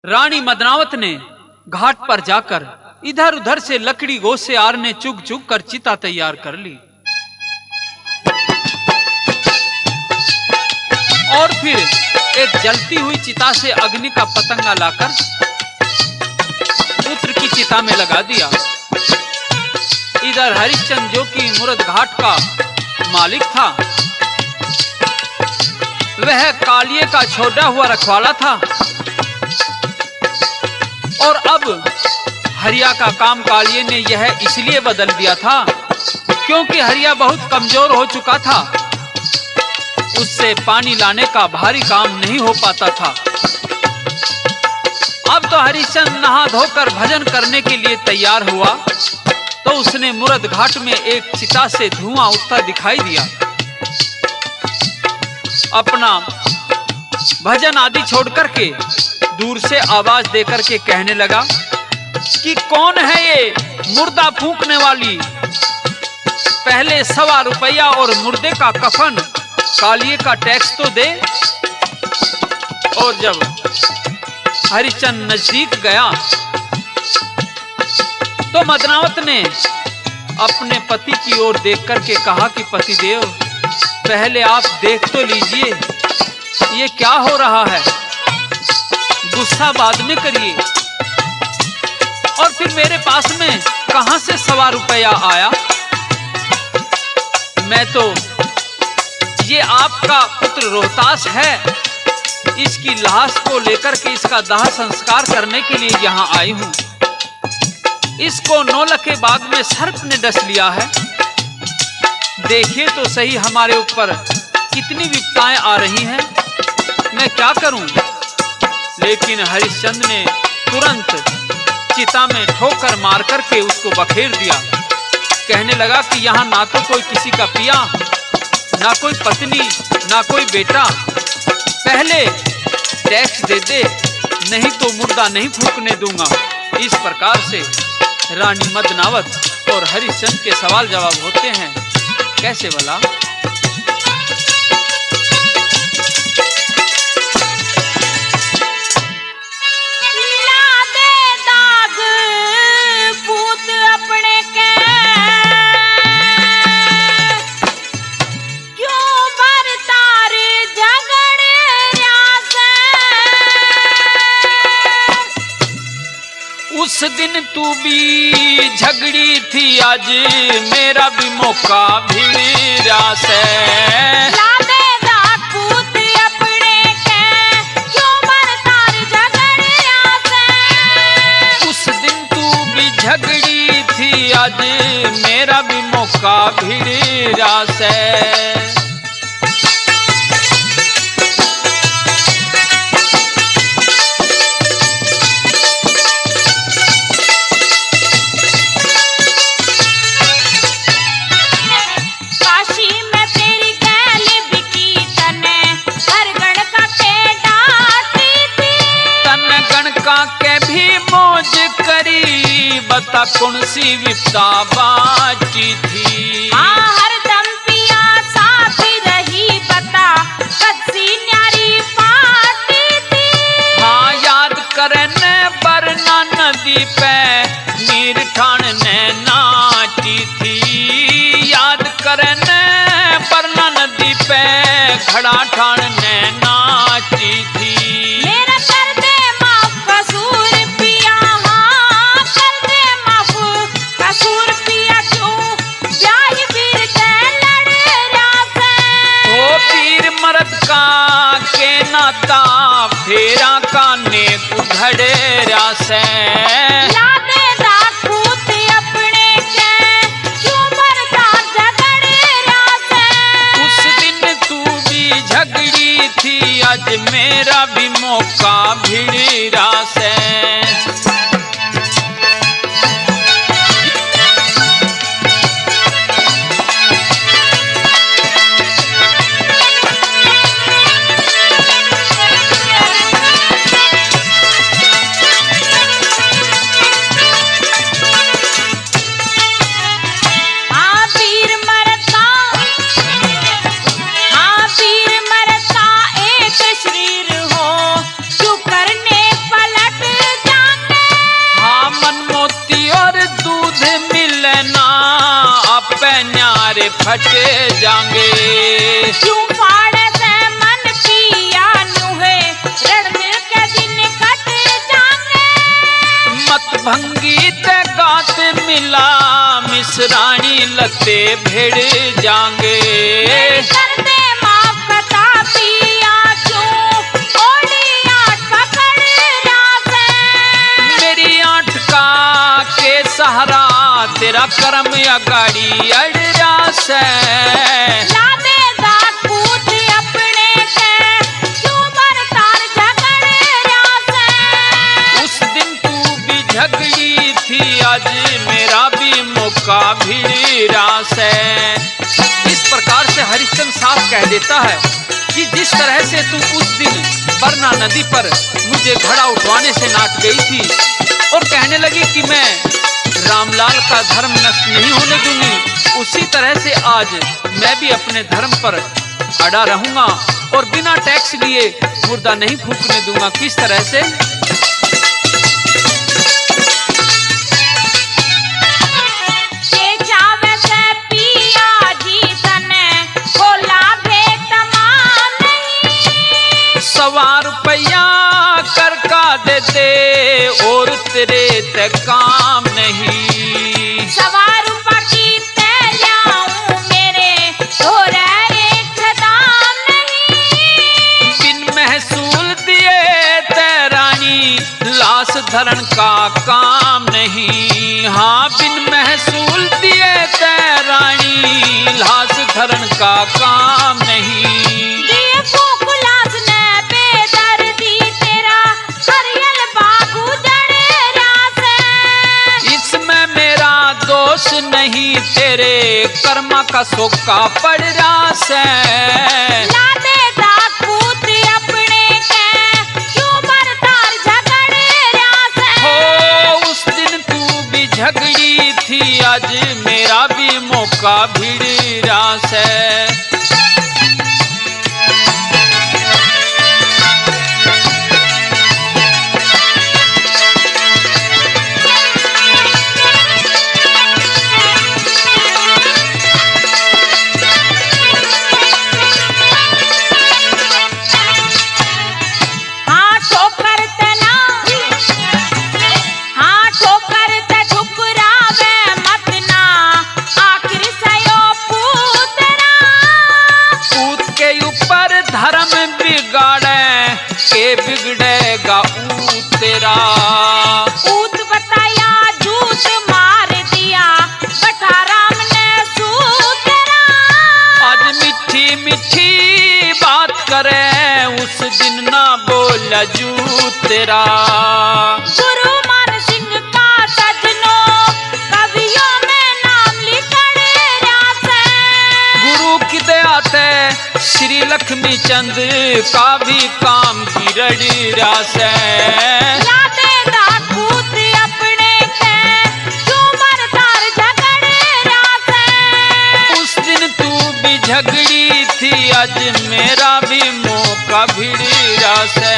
रानी मदनावत ने घाट पर जाकर इधर उधर से लकड़ी गोसेयार ने चुग चुग कर चिता तैयार कर ली और फिर एक जलती हुई चिता से अग्नि का पतंगा लाकर पुत्र की चिता में लगा दिया। इधर हरिश्चंद्र जो कि मुरद घाट का मालिक था, वह कालिये का छोड़ा हुआ रखवाला था और अब हरिया का काम कालिये ने यह इसलिए बदल दिया था क्योंकि हरिया बहुत कमजोर हो चुका था, उससे पानी लाने का भारी काम नहीं हो पाता था। अब तो हरिश्चंद्र नहा धोकर भजन करने के लिए तैयार हुआ तो उसने मुरद घाट में एक चिता से धुआं उठता दिखाई दिया। अपना भजन आदि छोड़ करके दूर से आवाज देकर के कहने लगा कि कौन है ये मुर्दा फूंकने वाली, पहले 1.25 रुपया और मुर्दे का कफन कालिये का टैक्स तो दे। और जब हरिश्चंद्र नजदीक गया तो मदनावत ने अपने पति की ओर देख करके कहा कि पतिदेव, पहले आप देख तो लीजिए ये क्या हो रहा है, गुस्सा बाद में करिए। और फिर मेरे पास में कहां से 1.25 रुपया आया, मैं तो ये आपका पुत्र रोहतास है, इसकी लाश को लेकर के इसका दाह संस्कार करने के लिए यहाँ आई हूँ। इसको नौलखे बाग में सर्प ने डस लिया है, देखिए तो सही हमारे ऊपर कितनी विपदाएं आ रही हैं, मैं क्या करूं। लेकिन हरिश्चंद्र ने तुरंत चिता में ठोकर मार करके उसको बखेर दिया। कहने लगा कि यहाँ ना तो कोई किसी का पिया, ना कोई पत्नी, ना कोई बेटा, पहले टैक्स दे दे, नहीं तो मुर्दा नहीं फूंकने दूंगा। इस प्रकार से रानी मदनावत और हरिश्चंद्र के सवाल जवाब होते हैं। कैसे भला? उस दिन तू भी झगड़ी थी, आज मेरा भी मौका भिड़ा से। उस दिन तू भी झगड़ी थी, आज मेरा भी मौका भिड़ा से। बता कौन सी विपदा बाची थी, हरदम पिया साथ रही, बता कच्ची न्यारी पाटी थी। हाँ याद करने बरना नदी पे नीर ठाणने नाची थी, याद करने बरना नदी पे खड़ा ठाणने नाची थी। मेरा कर दे माफ कसूर पिया, कसूर पिया क्यों ब्याह वीर के लड़ रहा से। ओ पीर मर्द का के नाता फेरा का नेक उधड़े रहा से। लादे दाग पूत अपने के क्यों मरदा झगड़े रहा से। उस दिन तू भी झगड़ी थी, आज मेरा भी मौका भिड़ रहा से। हाँ वीर मरता एक शरीर हो, क्यों करने फट जाएंगे। क्यों फाड़े से मन पिया नुहे रण मिल के दिन कट जाएंगे। मत भंगी ते गात मिला मिसरानी लगते भेड़ जाएंगे। कर दे माफ बता पिया क्यों ओली आठ पकड़ रासे। मेरी आठ का के सहारा तेरा कर्म अगाड़ी अड़रा से। ला दे दाग पूत अपने के क्यों बरतार झगड़ रासे। उस दिन तू भी झगड़ी थी आज मेरा भी मौका भिड़ा से। इस प्रकार से हरिश्चंद्र साफ कह देता है कि जिस तरह से तू उस दिन बरना नदी पर मुझे घड़ा उठवाने से नाट गई थी और कहने लगी कि मैं रामलाल का धर्म नष्ट नहीं होने दूंगी, उसी तरह से आज मैं भी अपने धर्म पर अड़ा रहूंगा और बिना टैक्स लिए मुर्दा नहीं फूकने दूंगा। किस तरह से? चावे से पिया जी तने खोला भेद तमाम नहीं। 100 रुपया कर का देते और तेरे ते काम नहीं। 100 रुपया की ते लाऊं मेरे तोरे एक दाम नहीं। बिन महसूल दिए ते रानी लाश धरण का काम नहीं। हाँ बिन महसूल दिए ते रानी लाश धरण का काम नहीं। दिए फूक लाश ने बेदर्दी तेरा हरियल बागू जड़े रासे। इसमें मेरा दोष नहीं तेरे कर्मा का सोका पड़ रहा से। ला दे दाग पूत अपने के क्यों बरतार झगड़ रासे। हो उस दिन तू भी झगड़ी थी आज मेरा भी मौका भिड़ रहा से। हाँ ठोकर ते ना हाँ ठोकर ते ठुकरावे मत ना आखिर सयो पूतरा। पूत के ऊपर धर्म बिगाड़े के बिगड़ेगा ऊ तेरा। ऊत बताया झूठ मार दिया बटा राम ने सूतरा। आज मीठी मीठी बात करे उस दिन ना बोला जू तेरा। गुरु मान सिंह का सजनो कवियों में नाम लिखड़ रासे। गुरु की दया से श्री लक्ष्मी चंद का भी काम की रड़ी रासे। ला दे दाग पूत अपने के क्यों बरतार झगड़ रासे। उस दिन तू भी झगड़ी थी आज मेरा भी मौका भिड़ रासे।